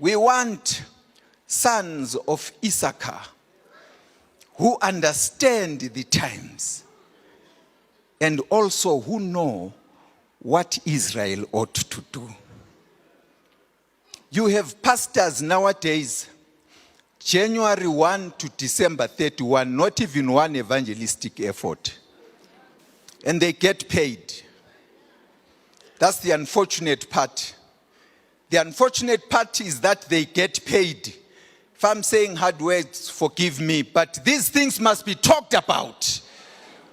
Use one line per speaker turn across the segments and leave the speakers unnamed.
We want sons of Issachar who understand the times and also who know what Israel ought to do. You have pastors nowadays, January 1 to December 31, not even one evangelistic effort. And they get paid. That's the unfortunate part. The unfortunate part is that they get paid. If I'm saying hard words, forgive me, but these things must be talked about.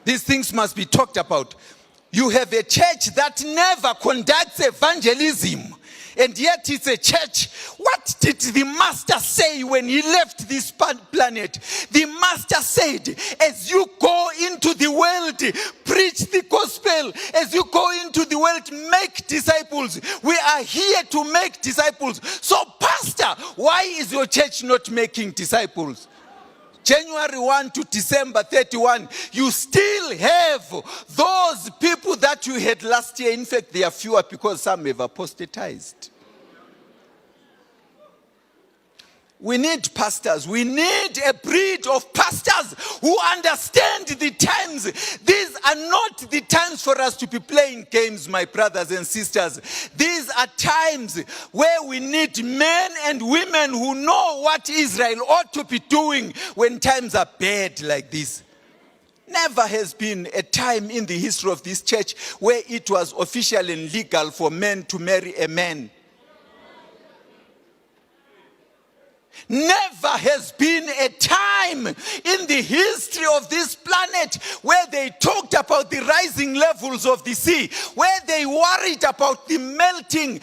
These things must be talked about. You have a church that never conducts evangelism, and yet it's a church. What did the master say when he left this planet? The master said, as you go into the world, preach the gospel. As you go into the world, make disciples. We are here to make disciples. So, pastor, why is your church not making disciples? January 1 to December 31, you still have those people that you had last year. In fact, they are fewer because some have apostatized. We need pastors. We need a breed of pastors who understand the times. These are not the times for us to be playing games, my brothers and sisters. These are times where we need men and women who know what Israel ought to be doing when times are bad like this. Never has been a time in the history of this church where it was official and legal for men to marry a man. Never has been a time in the history of this planet where they talked about the rising levels of the sea, where they worried about the melting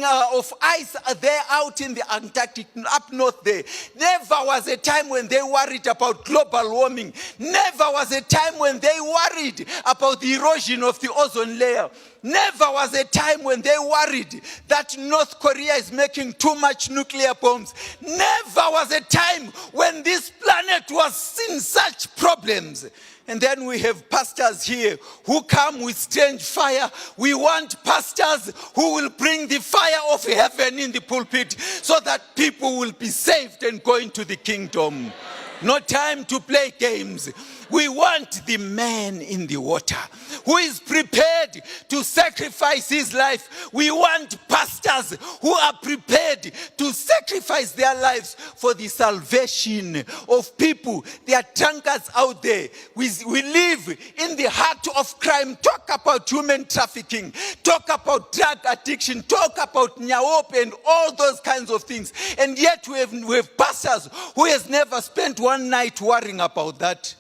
of ice there out in the Antarctic, up north there. Never was a time when they worried about global warming. Never was a time when they worried about the erosion of the ozone layer. Never was a time when they worried that North Korea is making too much nuclear bombs. Never was a time when this planet was in such problems. And then we have pastors here who come with strange fire. We want pastors who will bring the fire of heaven in the pulpit so that people will be saved and go into the kingdom. No time to play games. We want the man in the water who is prepared to sacrifice his life. We want pastors who are prepared to sacrifice their lives for the salvation of people. There are drunkards out there. We live in the heart of crime. Talk about human trafficking. Talk about drug addiction. Talk about nyaop and all those kinds of things. And yet we have pastors who has never spent one night worrying about that.